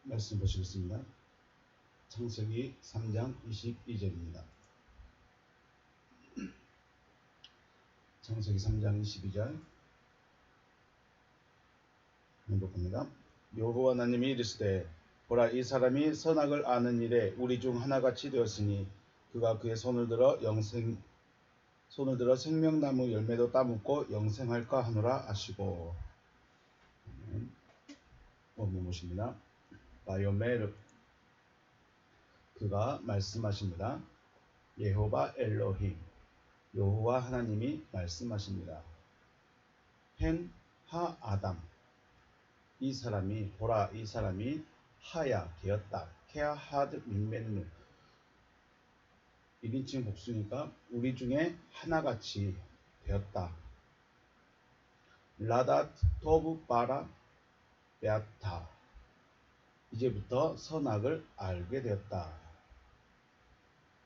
말씀 보시겠습니다. 창세기 3장 22절입니다. 창세기 3장 22절 행복합니다. 여호와 하나님이 이르시되 보라, 이 사람이 선악을 아는 일에 우리 중 하나같이 되었으니 그가 그의 손을 들어 생명나무 열매도 따먹고 영생할까 하노라 하시고. 원문 보십니다. 바요메르, 그가 말씀하십니다. 예호바 엘로힘, 여호와 하나님이 말씀하십니다. 헨 하 아담, 이 사람이, 보라, 이 사람이 하야 되었다. 케아하드 민멘누, 1인칭 복수니까 우리 중에 하나같이 되었다. 라닷 토브 바라 베아타, 이제부터 선악을 알게 되었다.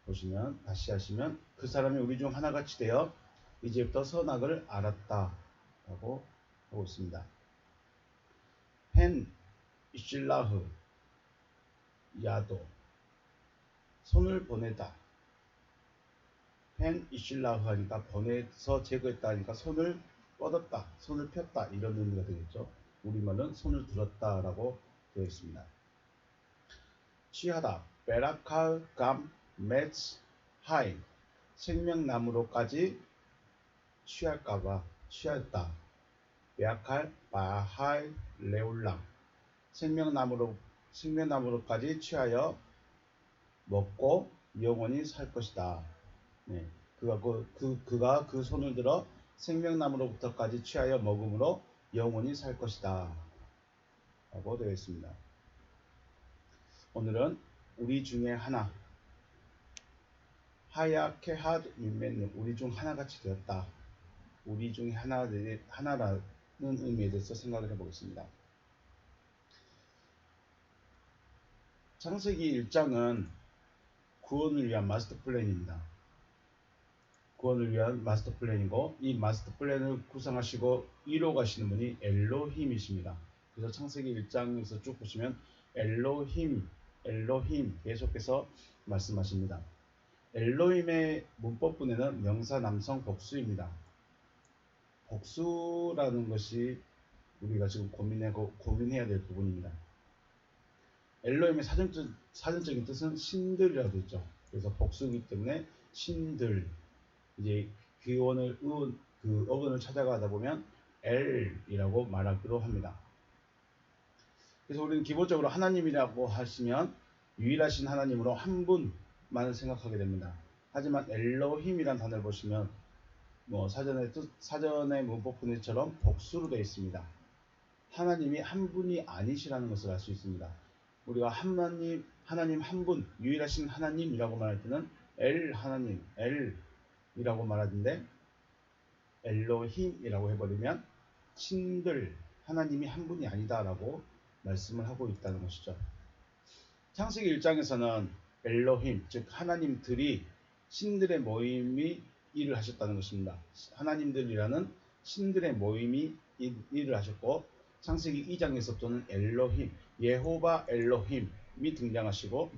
보시면, 다시 하시면, 그 사람이 우리 중 하나같이 되어 이제부터 선악을 알았다 라고 하고 있습니다. 펜 이실라흐 야도, 손을 보내다. 펜 이실라흐 하니까 보내서 제거했다 하니까 손을 뻗었다, 손을 폈다, 이런 의미가 되겠죠. 우리말은 손을 들었다 라고 되어 있습니다. 취하다, 베라칼 감 메츠 하임, 생명나무로까지 취할까봐 취했다. 베아칼 바하이 레울람, 생명나무로까지 취하여 먹고 영원히 살 것이다. 네, 그가 그 손을 들어 생명나무로부터까지 취하여 먹음으로 영원히 살 것이다 라고 되어 있습니다. 오늘은 우리 중에 하나, 하야케 하드 민멘누, 우리 중 하나같이 되었다. 우리 중에 하나라는 의미에 대해서 생각을 해보겠습니다. 창세기 1장은 구원을 위한 마스터 플랜입니다. 구원을 위한 마스터 플랜이고, 이 마스터 플랜을 구성하시고 이뤄가시는 분이 엘로힘이십니다. 그래서 창세기 1장에서 쭉 보시면 엘로힘 계속해서 말씀하십니다. 엘로힘의 문법분에는 명사 남성 복수입니다. 복수라는 것이 우리가 지금 고민해야 될 부분입니다. 엘로힘의 사전적인 뜻은 신들이라고 되어 있죠. 그래서 복수이기 때문에 신들, 이제 그 어근을 찾아가다 보면 엘이라고 말하기도 합니다. 그래서 우리는 기본적으로 하나님이라고 하시면 유일하신 하나님으로 한 분만 생각하게 됩니다. 하지만 엘로힘이라는 단어를 보시면 사전의 문법분처럼 복수로 되어 있습니다. 하나님이 한 분이 아니시라는 것을 알 수 있습니다. 우리가 하나님 한 분, 유일하신 하나님이라고 말할 때는 하나님, 이라고 말하는데 엘로힘이라고 해버리면 신들, 하나님이 한 분이 아니다라고 말씀을 하고 있다는 것이죠. 창세기 1장에서는 엘로힘, 즉 하나님들이 신들의 모임이 일을 하셨다는 것입니다. 하나님들이라는 신들의 모임이 일을 하셨고, 창세기 2장에서부터는 엘로힘, 예호바 엘로힘이 등장하시고,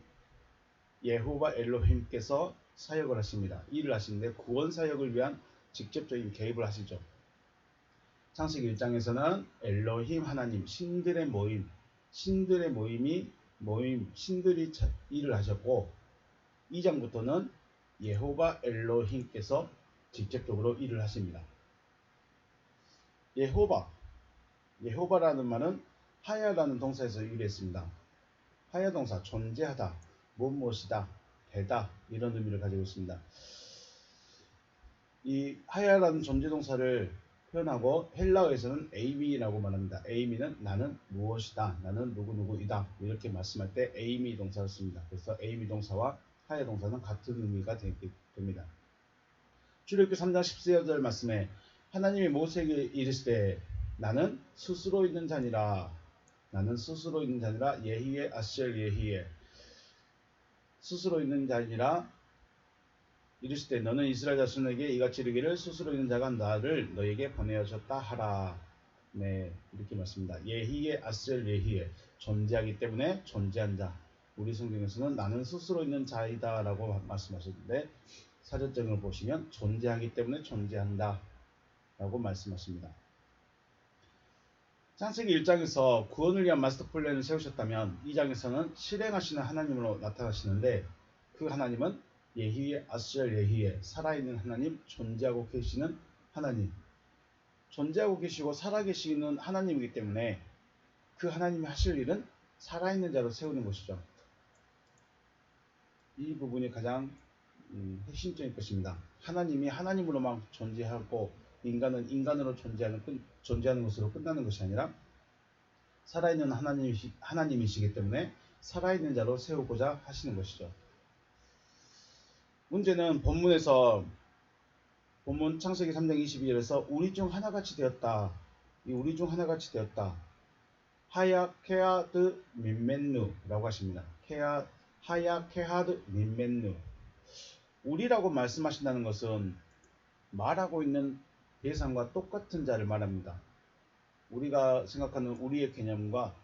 예호바 엘로힘께서 사역을 하십니다. 일을 하시는데 구원 사역을 위한 직접적인 개입을 하시죠. 창세기 1장에서는 엘로힘 하나님, 신들의 모임이 신들이 일을 하셨고, 2장부터는 예호바 엘로힘께서 직접적으로 일을 하십니다. 예호바라는 말은 하야라는 동사에서 유래했습니다. 하야 동사, 존재하다, 무엇이다, 되다, 이런 의미를 가지고 있습니다. 이 하야라는 존재동사를 표현하고 헬라어에서는 에이미라고 말합니다. 에이미는 나는 무엇이다, 나는 누구누구이다, 이렇게 말씀할 때 에이미 동사를 씁니다. 그래서 에이미 동사와 하야 동사는 같은 의미가 됩니다. 출애굽기 3장 14절 말씀에 하나님이 모세에게 이르시되 나는 스스로 있는 자니라, 예히에 아셀 예히에, 스스로 있는 자니라 이르시되 너는 이스라엘 자손에게 이같이 이르기를 스스로 있는 자가 나를 너에게 보내어졌다 하라. 네, 이렇게 말씀니다. 예희에 아셀 예희에 존재하기 때문에 존재한 자. 우리 성경에서는 나는 스스로 있는 자이다 라고 말씀하셨는데 사전적을 보시면 존재하기 때문에 존재한다 라고 말씀하십니다. 창세기 1장에서 구원을 위한 마스터 플랜을 세우셨다면 2장에서는 실행하시는 하나님으로 나타나시는데 그 하나님은 예희에 아셀 예희에 살아있는 하나님, 존재하고 계시는 하나님, 존재하고 계시고 살아계시는 하나님이기 때문에 그 하나님이 하실 일은 살아있는 자로 세우는 것이죠. 이 부분이 가장 핵심적인 것입니다. 하나님이 하나님으로만 존재하고 인간은 인간으로 존재하는 것으로 끝나는 것이 아니라 살아있는 하나님이시기 때문에 살아있는 자로 세우고자 하시는 것이죠. 문제는 본문 창세기 3장 22절에서 우리 중 하나같이 되었다. 이 우리 중 하나같이 되었다. 하야케하드 민멘누라고 하십니다. 하야케하드 민멘누. 우리라고 말씀하신다는 것은 말하고 있는 대상과 똑같은 자를 말합니다. 우리가 생각하는 우리의 개념과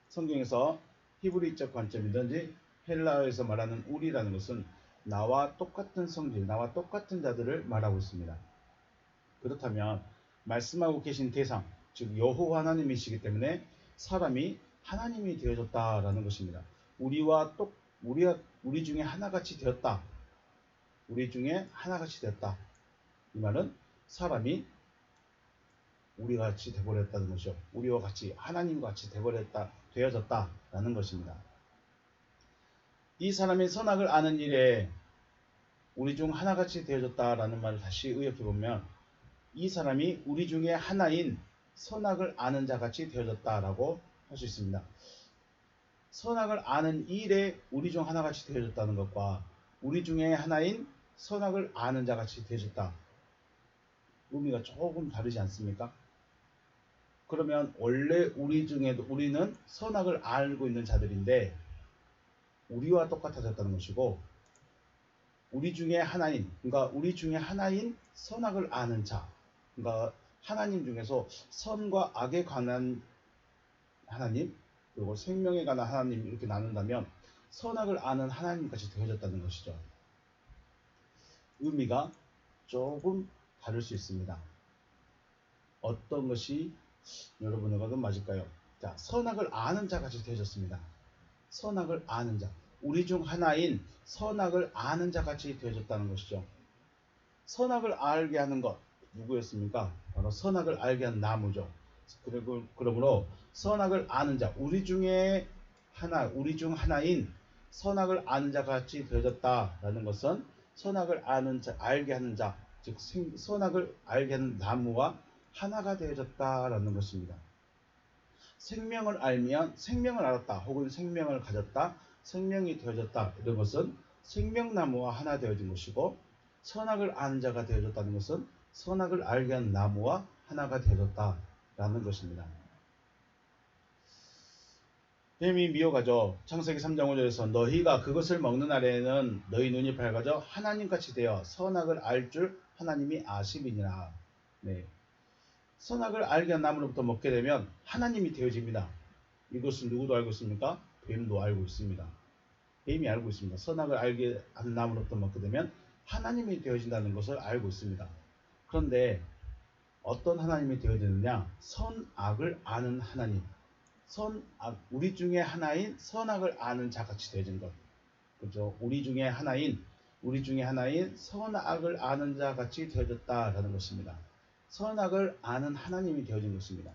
성경에서 히브리적 관점이든지 헬라어에서 말하는 우리라는 것은 나와 똑같은 성질, 나와 똑같은 자들을 말하고 있습니다. 그렇다면 말씀하고 계신 대상, 즉 여호와 하나님이시기 때문에 사람이 하나님이 되어졌다라는 것입니다. 우리 중에 하나같이 되었다. 우리 중에 하나같이 되었다. 이 말은 사람이 우리와 같이 되어버렸다는 것이죠. 우리와 같이 하나님과 같이 되어졌다라는 것입니다. 이 사람이 선악을 아는 일에 우리 중 하나같이 되어졌다라는 말을 다시 의역해보면 이 사람이 우리 중에 하나인 선악을 아는 자같이 되어졌다라고 할 수 있습니다. 선악을 아는 일에 우리 중 하나같이 되어졌다는 것과 우리 중에 하나인 선악을 아는 자같이 되어졌다. 의미가 조금 다르지 않습니까? 그러면 원래 우리 중에도 우리는 선악을 알고 있는 자들인데 우리와 똑같아졌다는 것이고 우리 중에 하나인, 그러니까 우리 중에 하나인 선악을 아는 자, 그러니까 하나님 중에서 선과 악에 관한 하나님, 그리고 생명에 관한 하나님 이렇게 나눈다면 선악을 아는 하나님까지 되어졌다는 것이죠. 의미가 조금 다를 수 있습니다. 어떤 것이 여러분에게도 맞을까요? 자, 선악을 아는 자같이 되어졌습니다. 선악을 아는 자. 우리 중 하나인 선악을 아는 자같이 되어졌다는 것이죠. 선악을 알게 하는 것 누구였습니까? 바로 선악을 알게 하는 나무죠. 그러므로 선악을 아는 자, 우리 중 하나인 선악을 아는 자같이 되어졌다라는 것은 선악을 아는 자, 알게 하는 자, 즉 선악을 알게 하는 나무와 하나가 되어졌다라는 것입니다. 생명을 알면 생명을 알았다 혹은 생명을 가졌다 생명이 되어졌다 이런 것은 생명나무와 하나 되어진 것이고 선악을 아는 자가 되어졌다는 것은 선악을 알게 한 나무와 하나가 되어졌다라는 것입니다. 뱀이 미혹하죠. 창세기 3장 5절에서 너희가 그것을 먹는 날에는 너희 눈이 밝아져 하나님같이 되어 선악을 알 줄 하나님이 아심이니라. 네. 선악을 알게 한 나무로부터 먹게 되면 하나님이 되어집니다. 이것은 누구도 알고 있습니까? 뱀도 알고 있습니다. 뱀이 알고 있습니다. 선악을 알게 한 나무로부터 먹게 되면 하나님이 되어진다는 것을 알고 있습니다. 그런데 어떤 하나님이 되어지느냐? 선악을 아는 하나님. 우리 중에 하나인 선악을 아는 자같이 되어진 것. 그죠? 우리 중에 하나인 선악을 아는 자같이 되어졌다라는 것입니다. 선악을 아는 하나님이 되어진 것입니다.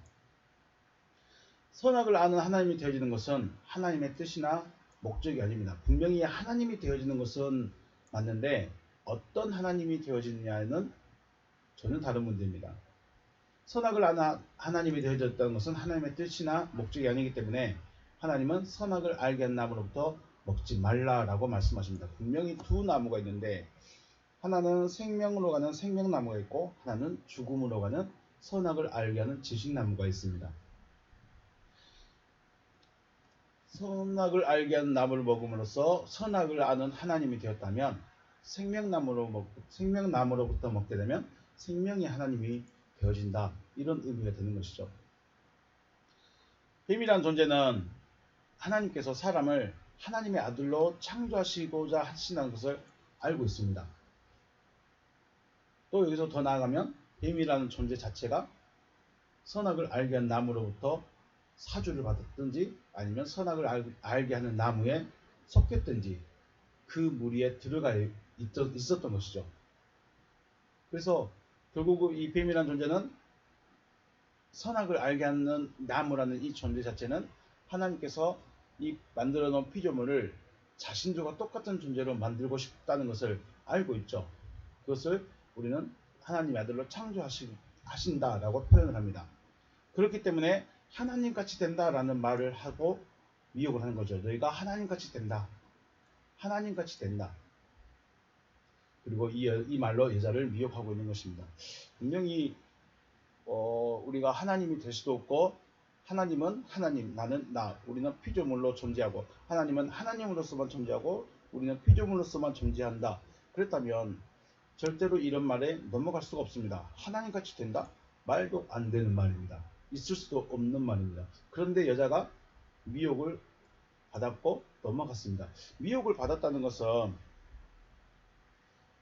선악을 아는 하나님이 되어지는 것은 하나님의 뜻이나 목적이 아닙니다. 분명히 하나님이 되어지는 것은 맞는데 어떤 하나님이 되어지느냐는 전혀 다른 문제입니다. 선악을 아는 하나님이 되어졌다는 것은 하나님의 뜻이나 목적이 아니기 때문에 하나님은 선악을 알게 한 나무로부터 먹지 말라라고 말씀하십니다. 분명히 두 나무가 있는데 하나는 생명으로 가는 생명나무가 있고 하나는 죽음으로 가는 선악을 알게 하는 지식나무가 있습니다. 선악을 알게 하는 나무를 먹음으로써 선악을 아는 하나님이 되었다면 생명나무로부터 먹게 되면 생명의 하나님이 되어진다. 이런 의미가 되는 것이죠. 뱀이라는 존재는 하나님께서 사람을 하나님의 아들로 창조하시고자 하신다는 것을 알고 있습니다. 또 여기서 더 나아가면 뱀이라는 존재 자체가 선악을 알게 한 나무로부터 사주를 받았든지 아니면 선악을 알게 하는 나무에 섞였든지 그 무리에 들어가 있었던 것이죠. 그래서 결국 이 뱀이라는 존재는 선악을 알게 하는 나무라는 이 존재 자체는 하나님께서 이 만들어 놓은 피조물을 자신들과 똑같은 존재로 만들고 싶다는 것을 알고 있죠. 그것을 우리는 하나님의 아들로 창조하신다라고 표현을 합니다. 그렇기 때문에 하나님같이 된다라는 말을 하고 미혹을 하는 거죠. 너희가 하나님같이 된다. 하나님같이 된다. 그리고 이 말로 여자를 미혹하고 있는 것입니다. 분명히 우리가 하나님이 될 수도 없고 하나님은 하나님, 나는 나, 우리는 피조물로 존재하고 하나님은 하나님으로서만 존재하고 우리는 피조물로서만 존재한다. 그랬다면 절대로 이런 말에 넘어갈 수가 없습니다. 하나님같이 된다? 말도 안 되는 말입니다. 있을 수도 없는 말입니다. 그런데 여자가 미혹을 받았고 넘어갔습니다. 미혹을 받았다는 것은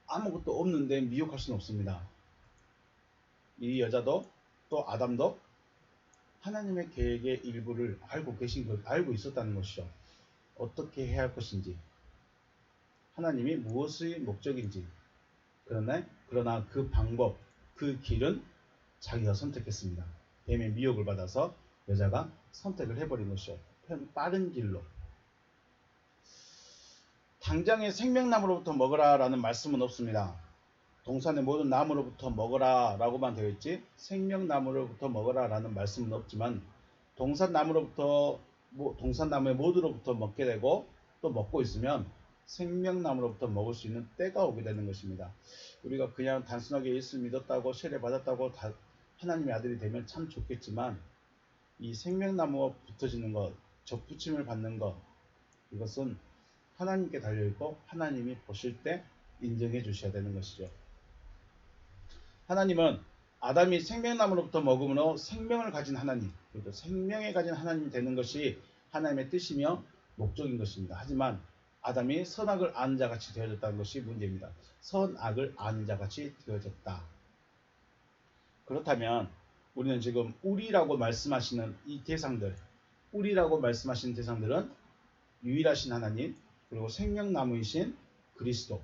아무것도 없는데 미혹할 수는 없습니다. 이 여자도 또 아담도 하나님의 계획의 일부를 알고 있었다는 것이죠. 어떻게 해야 할 것인지, 하나님이 무엇의 목적인지, 그러나 그 방법, 그 길은 자기가 선택했습니다. 뱀의 미혹을 받아서 여자가 선택을 해버린 것이죠. 빠른 길로. 당장의 생명나무로부터 먹으라 라는 말씀은 없습니다. 동산의 모든 나무로부터 먹어라 라고만 되어 있지 생명나무로부터 먹어라 라는 말씀은 없지만 동산나무의 모두로부터 먹게 되고 또 먹고 있으면 생명나무로부터 먹을 수 있는 때가 오게 되는 것입니다. 우리가 그냥 단순하게 예수 믿었다고 세례 받았다고 하나님의 아들이 되면 참 좋겠지만 이 생명나무와 붙어지는 것, 접붙임을 받는 것, 이것은 하나님께 달려있고 하나님이 보실 때 인정해 주셔야 되는 것이죠. 하나님은 아담이 생명나무로부터 먹음으로 생명을 가진 하나님, 그리고 생명에 가진 하나님이 되는 것이 하나님의 뜻이며 목적인 것입니다. 하지만 아담이 선악을 아는 자같이 되어졌다는 것이 문제입니다. 선악을 아는 자같이 되어졌다. 그렇다면 우리는 지금 우리라고 말씀하시는 이 대상들, 우리라고 말씀하시는 대상들은 유일하신 하나님, 그리고 생명나무이신 그리스도,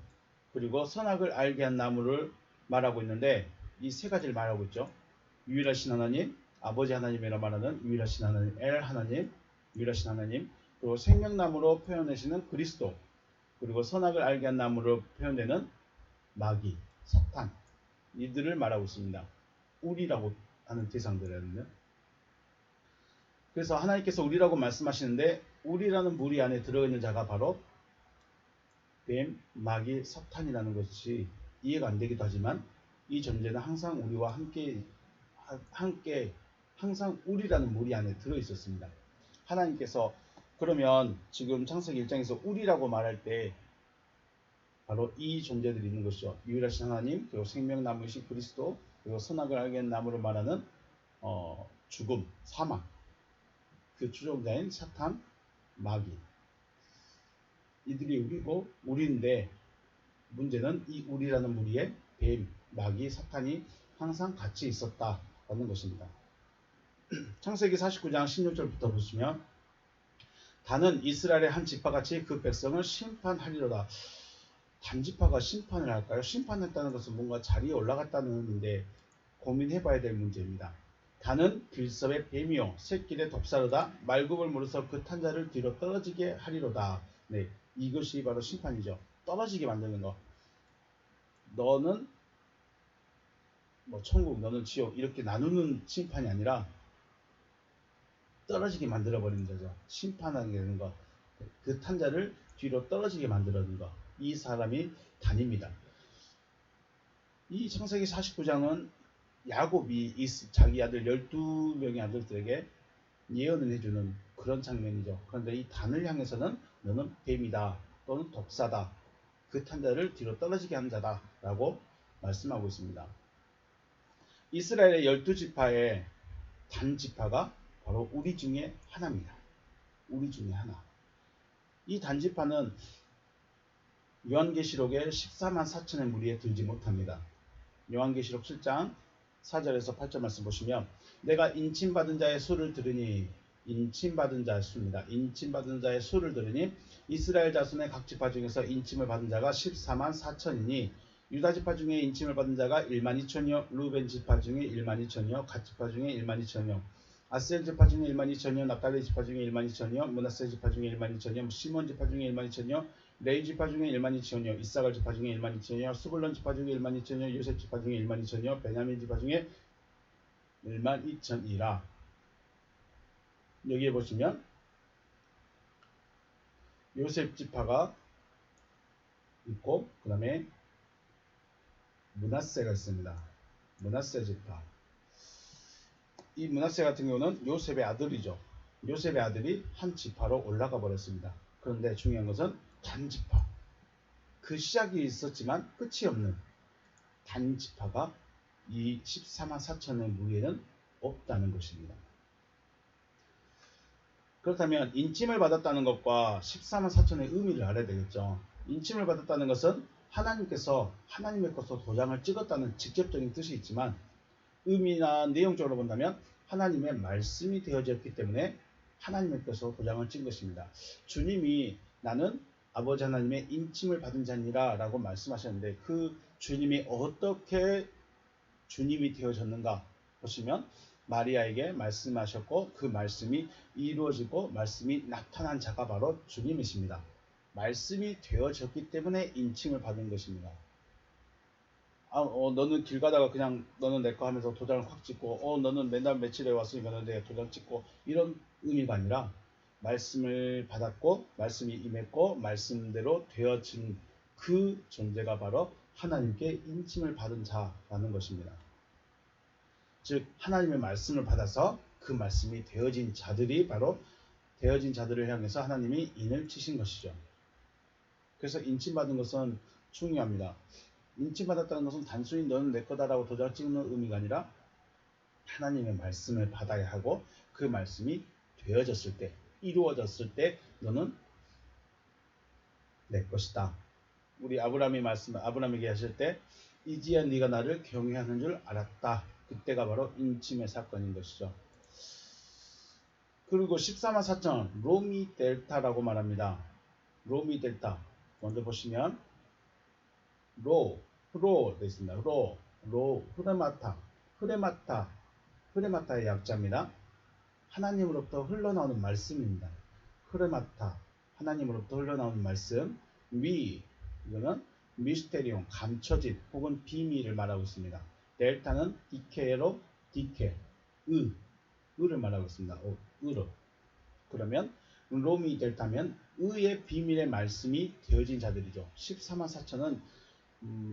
그리고 선악을 알게 한 나무를 말하고 있는데 이 세 가지를 말하고 있죠. 유일하신 하나님, 아버지 하나님이라 말하는 유일하신 하나님, 엘 하나님, 유일하신 하나님, 그리고 생명나무로 표현하시는 그리스도, 그리고 선악을 알게 한 나무로 표현되는 마귀, 사탄, 이들을 말하고 있습니다. 우리라고 하는 대상들이거든요. 그래서 하나님께서 우리라고 말씀하시는데 우리라는 무리 안에 들어있는 자가 바로 뱀, 마귀, 사탄이라는 것이 이해가 안 되기도 하지만 이 존재는 항상 우리와 함께 항상 우리라는 무리 안에 들어 있었습니다. 하나님께서 그러면 지금 창세기 1장에서 우리라고 말할 때 바로 이 존재들이 있는 것이죠. 유일하신 하나님, 그리고 생명나무이신 그리스도, 그리고 선악을 알게 한 나무를 말하는 죽음, 사망, 그 추종자인 사탄, 마귀, 이들이 우리인데 문제는 이 우리라는 무리에 뱀, 마귀, 사탄이 항상 같이 있었다라는 것입니다. 창세기 49장 16절부터 보시면 다는 이스라엘의 한 지파같이 그 백성을 심판하리로다. 단지파가 심판을 할까요? 심판했다는 것은 뭔가 자리에 올라갔다는 의미인데 고민해봐야 될 문제입니다. 다는 길섭의 뱀이요 새끼의 독사로다. 말굽을 물어서 그 탄자를 뒤로 떨어지게 하리로다. 네, 이것이 바로 심판이죠. 떨어지게 만드는 거. 너는 천국, 너는 지옥 이렇게 나누는 심판이 아니라 떨어지게 만들어버리는 거죠. 심판하게 되는 거. 그 탄자를 뒤로 떨어지게 만들어는 거. 이 사람이 단입니다. 이 창세기 49장은 야곱이 자기 아들 12명의 아들들에게 예언을 해주는 그런 장면이죠. 그런데 이 단을 향해서는 너는 뱀이다 또는 독사다. 그 탄자를 뒤로 떨어지게 한 자다 라고 말씀하고 있습니다. 이스라엘의 12지파의 단지파가 바로 우리 중에 하나입니다. 우리 중에 하나. 이 단지파는 요한계시록의 14만 4천의 무리에 들지 못합니다. 요한계시록 7장 4절에서 8절 말씀 보시면 내가 인침받은 자의 수를 들으니 인침받은 자의 수입니다. 인침받은 자의 수를 들으니 이스라엘 자손의 각 지파 중에서 인침을 받은 자가 14만 4천이니 유다 지파 중에 인침을 받은 자가 1만 2천이요 루벤 지파 중에 1만 2천이요 갓 지파 중에 1만 2천이요 아셀 지파 중에 1만 2천이요 납달리 지파 중에 1만 2천이요 므낫세 지파 중에 1만 2천이요 시몬 지파 중에 1만 2천이요 레위 지파 중에 1만 2천이요 이사갈 지파 중에 1만 2천이요 스불론 지파 중에 1만 2천이요 요셉 지파 중에 1만 2천이요 베냐민 지파 중에 1만 2천이라. 여기에 보시면 요셉 지파가 있고 그 다음에 므낫세가 있습니다. 므낫세 지파. 이 므낫세 같은 경우는 요셉의 아들이죠. 요셉의 아들이 한 지파로 올라가 버렸습니다. 그런데 중요한 것은 단지파. 그 시작이 있었지만 끝이 없는 단지파가 이 14만 4천의 무리에는 없다는 것입니다. 그렇다면 인침을 받았다는 것과 14만 4천의 의미를 알아야 되겠죠. 인침을 받았다는 것은 하나님께서 하나님의 것으로 도장을 찍었다는 직접적인 뜻이 있지만 의미나 내용적으로 본다면 하나님의 말씀이 되어졌기 때문에 하나님의 것으로 도장을 찍은 것입니다. 주님이 나는 아버지 하나님의 인침을 받은 자니라 라고 말씀하셨는데 그 주님이 어떻게 주님이 되어졌는가 보시면 마리아에게 말씀하셨고 그 말씀이 이루어지고 말씀이 나타난 자가 바로 주님이십니다. 말씀이 되어졌기 때문에 인침을 받은 것입니다. 너는 길 가다가 그냥 너는 내 거 하면서 도장을 확 찍고 너는 맨날 며칠에 왔으니까 내가 도장 찍고 이런 의미가 아니라 말씀을 받았고 말씀이 임했고 말씀대로 되어진 그 존재가 바로 하나님께 인침을 받은 자라는 것입니다. 즉 하나님의 말씀을 받아서 그 말씀이 되어진 자들이 바로 되어진 자들을 향해서 하나님이 인을 치신 것이죠. 그래서 인침받은 것은 중요합니다. 인침받았다는 것은 단순히 너는 내 거다라고 도장 찍는 의미가 아니라 하나님의 말씀을 받아야 하고 그 말씀이 되어졌을 때 이루어졌을 때 너는 내 것이다. 우리 아브라함에게 하실 때 이제야 네가 나를 경외하는 줄 알았다. 그때가 바로 인침의 사건인 것이죠. 그리고 14만 4천 로미 델타라고 말합니다. 로미 델타 먼저 보시면 로 되어 있습니다. 흐레마타의 약자입니다. 하나님으로부터 흘러나오는 말씀입니다. 흐레마타 하나님으로부터 흘러나오는 말씀. 이거는 미스테리온 감춰진 혹은 비밀을 말하고 있습니다. 델타는 디케로 의를 말하고 있습니다. 의로. 그러면 로미 델타면 의의 비밀의 말씀이 되어진 자들이죠. 14만 4천은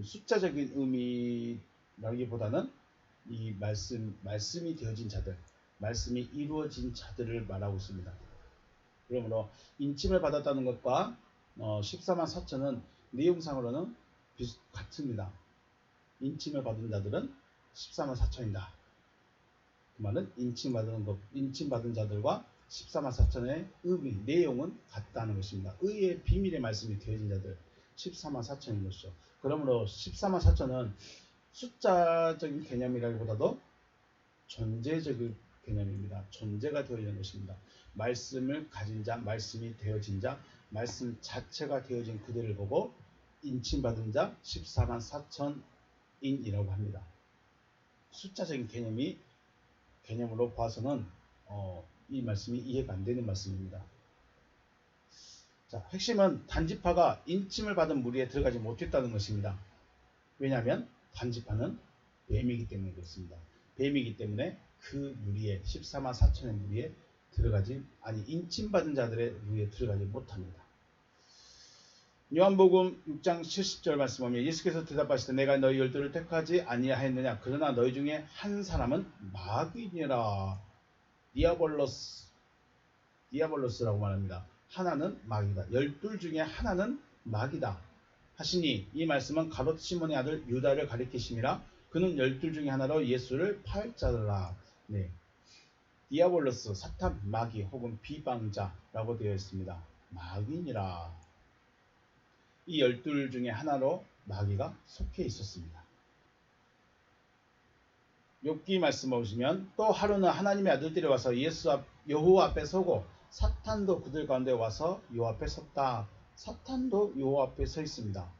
숫자적인 의미라기보다는 이 말씀이 되어진 자들, 말씀이 이루어진 자들을 말하고 있습니다. 그러므로 인침을 받았다는 것과 14만 4천은 내용상으로는 같습니다. 인침을 받은 자들은 14만 4천이다. 그 말은 인침받은 자들과 14만 4천의 의미, 내용은 같다는 것입니다. 의의 비밀의 말씀이 되어진 자들 14만 4천인 것이죠. 그러므로 14만 4천은 숫자적인 개념이라기보다도 존재적인 개념입니다. 존재가 되어지는 것입니다. 말씀을 가진 자, 말씀이 되어진 자, 말씀 자체가 되어진 그들을 보고 인침받은 자 14만 4천인이라고 합니다. 숫자적인 개념으로 봐서는 이 말씀이 이해가 안 되는 말씀입니다. 자, 핵심은 단지파가 인침을 받은 무리에 들어가지 못했다는 것입니다. 왜냐하면 단지파는 뱀이기 때문에 그렇습니다. 뱀이기 때문에 그 무리에 14만 4천의 무리에 인침받은 자들의 무리에 들어가지 못합니다. 요한복음 6장 70절 말씀하면 예수께서 대답하시되 내가 너희 열두를 택하지 아니하였느냐 그러나 너희 중에 한 사람은 마귀니라. 디아볼로스라고 말합니다. 하나는 마귀다. 열둘 중에 하나는 마귀다 하시니 이 말씀은 가롯 시몬의 아들 유다를 가리키심이라. 그는 12 중에 하나로 예수를 팔자더라. 네. 디아볼로스, 사탄, 마귀 혹은 비방자라고 되어 있습니다. 마귀니라. 이 12 중에 하나로 마귀가 속해 있었습니다. 욥기 말씀 보시면 또 하루는 하나님의 아들들이 와서 여호와 앞에 서고 사탄도 그들 가운데 와서 여호와 앞에 섰다. 사탄도 여호와 앞에 서 있습니다.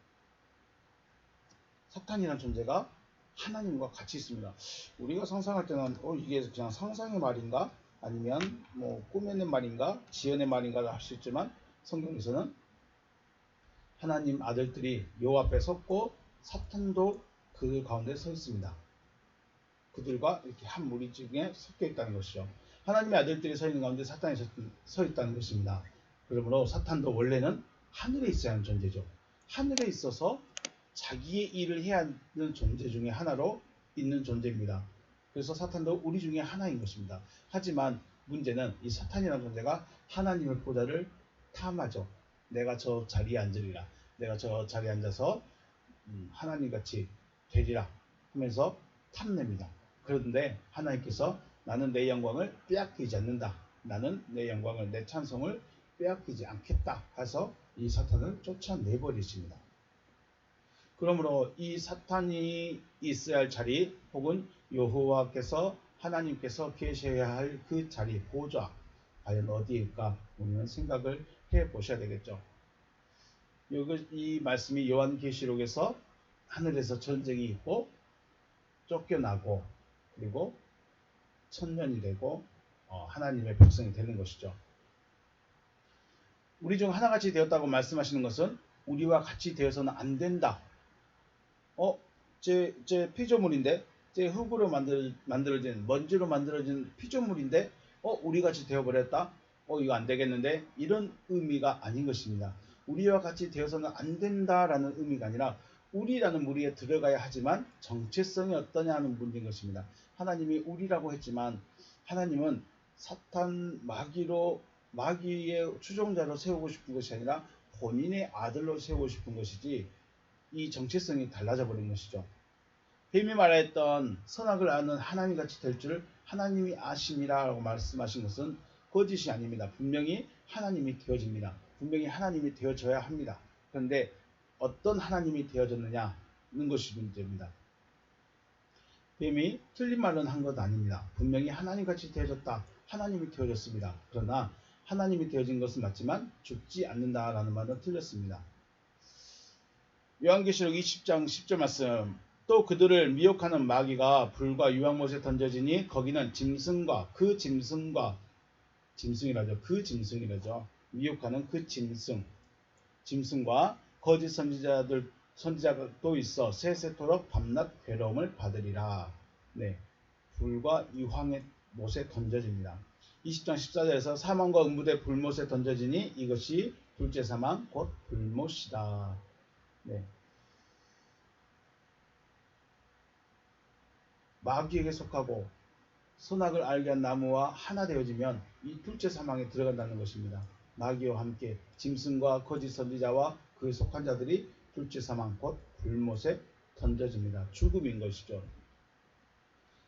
사탄이라는 존재가 하나님과 같이 있습니다. 우리가 상상할 때는 이게 그냥 상상의 말인가? 아니면 뭐 꾸며낸 말인가? 지어낸 말인가 할 수 있지만 성경에서는 하나님 아들들이 여호와 앞에 섰고 사탄도 그 가운데 서 있습니다. 그들과 이렇게 한 무리 중에 섞여 있다는 것이죠. 하나님의 아들들이 서 있는 가운데 사탄이 서 있다는 것입니다. 그러므로 사탄도 원래는 하늘에 있어야 하는 존재죠. 하늘에 있어서 자기의 일을 해야 하는 존재 중에 하나로 있는 존재입니다. 그래서 사탄도 우리 중에 하나인 것입니다. 하지만 문제는 이 사탄이라는 존재가 하나님의 보좌를 탐하죠. 내가 저 자리에 앉으리라. 내가 저 자리에 앉아서 하나님같이 되리라 하면서 탐냅니다. 그런데 하나님께서 나는 내 영광을 빼앗기지 않는다. 나는 내 영광을, 내 찬송을 빼앗기지 않겠다 해서 이 사탄을 쫓아내버리십니다. 그러므로 이 사탄이 있어야 할 자리 혹은 여호와께서 하나님께서 계셔야 할 그 자리, 보좌 과연 어디일까 우리는 생각을 해보셔야 되겠죠. 이 말씀이 요한계시록에서 하늘에서 전쟁이 있고 쫓겨나고 그리고 천년이 되고 하나님의 백성이 되는 것이죠. 우리 중 하나같이 되었다고 말씀하시는 것은 우리와 같이 되어서는 안 된다. 제 피조물인데, 제 흙으로 만들어진, 먼지로 만들어진 피조물인데, 우리 같이 되어버렸다? 이거 안 되겠는데? 이런 의미가 아닌 것입니다. 우리와 같이 되어서는 안 된다라는 의미가 아니라, 우리라는 무리에 들어가야 하지만 정체성이 어떠냐 하는 문제인 것입니다. 하나님이 우리라고 했지만, 하나님은 사탄, 마귀의 추종자로 세우고 싶은 것이 아니라 본인의 아들로 세우고 싶은 것이지, 이 정체성이 달라져 버린 것이죠. 뱀이 말했던 선악을 아는 하나님같이 될 줄 하나님이 아심이라고 말씀하신 것은 거짓이 아닙니다. 분명히 하나님이 되어집니다. 분명히 하나님이 되어져야 합니다. 그런데 어떤 하나님이 되어졌느냐는 것이 문제입니다. 뱀이 틀린 말은 한 것 아닙니다. 분명히 하나님같이 되어졌다. 하나님이 되어졌습니다. 그러나 하나님이 되어진 것은 맞지만 죽지 않는다라는 말은 틀렸습니다. 요한계시록 20장 10절 말씀. 또 그들을 미혹하는 마귀가 불과 유황못에 던져지니 거기는 짐승과 그 짐승과 짐승이라죠. 미혹하는 그 짐승과 거짓 선지자도 있어 세세토록 밤낮 괴로움을 받으리라. 네, 불과 유황의 못에 던져집니다. 20장 14절에서 사망과 음부대 불못에 던져지니 이것이 둘째 사망 곧 불못이다. 네. 마귀에게 속하고 선악을 알게 한 나무와 하나 되어지면 이 둘째 사망에 들어간다는 것입니다. 마귀와 함께 짐승과 거짓 선지자와 그에 속한 자들이 둘째 사망 곧 불못에 던져집니다. 죽음인 것이죠.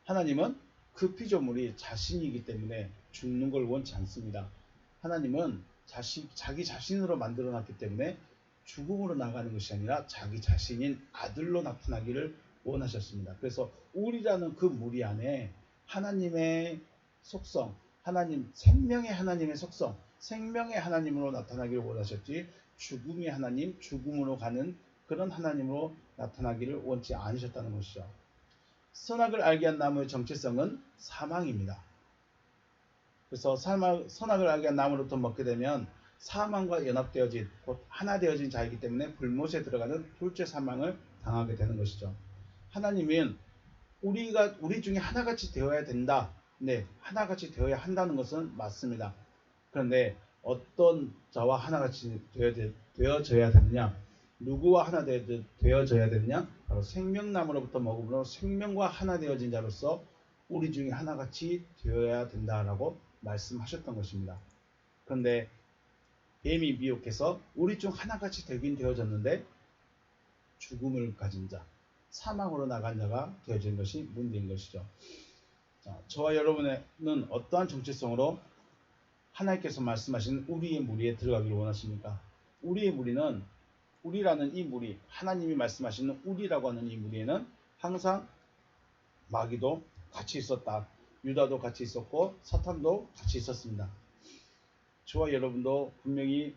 하나님은 그 피조물이 자신이기 때문에 죽는 걸 원치 않습니다. 하나님은 자기 자신으로 만들어놨기 때문에 죽음으로 나가는 것이 아니라 자기 자신인 아들로 나타나기를 원하셨습니다. 그래서 우리라는 그 무리 안에 하나님의 속성, 생명의 하나님의 속성, 생명의 하나님으로 나타나기를 원하셨지 죽음의 하나님, 죽음으로 가는 그런 하나님으로 나타나기를 원치 않으셨다는 것이죠. 선악을 알게 한 나무의 정체성은 사망입니다. 그래서 선악을 알게 한 나무로부터 먹게 되면 사망과 연합되어진 곧 하나 되어진 자이기 때문에 불못에 들어가는 둘째 사망을 당하게 되는 것이죠. 하나님은 우리 중에 하나같이 되어야 된다. 네, 하나같이 되어야 한다는 것은 맞습니다. 그런데 어떤 자와 하나같이 되어져야 되느냐? 누구와 하나 되어져야 되느냐? 바로 생명나무로부터 먹음으로 생명과 하나 되어진 자로서 우리 중에 하나같이 되어야 된다라고 말씀하셨던 것입니다. 그런데 뱀이 미혹해서 우리 중 하나같이 되긴 되어졌는데 죽음을 가진 자, 사망으로 나간 자가 되어지는 것이 문제인 것이죠. 자, 저와 여러분은 어떠한 정체성으로 하나님께서 말씀하신 우리의 무리에 들어가기를 원하십니까? 우리의 무리는, 우리라는 이 무리, 하나님이 말씀하시는 우리라고 하는 이 무리에는 항상 마귀도 같이 있었다. 유다도 같이 있었고 사탄도 같이 있었습니다. 저와 여러분도 분명히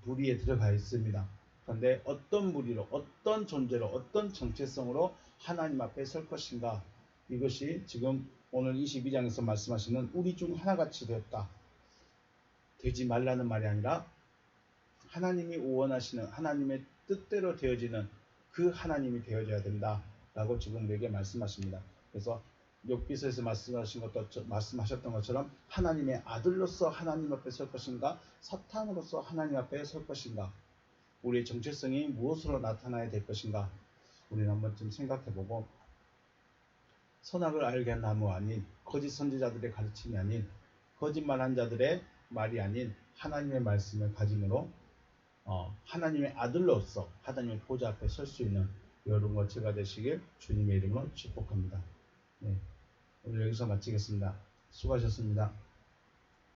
무리에 들어가 있습니다. 그런데 어떤 무리로, 어떤 존재로, 어떤 정체성으로 하나님 앞에 설 것인가, 이것이 지금 오늘 22장에서 말씀하시는 우리 중 하나같이 되었다, 되지 말라는 말이 아니라 하나님이 원하시는 하나님의 뜻대로 되어지는 그 하나님이 되어져야 된다 라고 지금 우리에게 말씀하십니다. 그래서 욥기서에서 말씀하셨던 것처럼 하나님의 아들로서 하나님 앞에 설 것인가, 사탄으로서 하나님 앞에 설 것인가, 우리의 정체성이 무엇으로 나타나야 될 것인가, 우리는 한번 좀 생각해보고, 선악을 알게 한 나무 아닌, 거짓 선지자들의 가르침이 아닌, 거짓말한 자들의 말이 아닌 하나님의 말씀을 가짐으로 하나님의 아들로서 하나님의 보좌 앞에 설 수 있는 여러분과 제가 되시길 주님의 이름으로 축복합니다. 네, 오늘 여기서 마치겠습니다. 수고하셨습니다.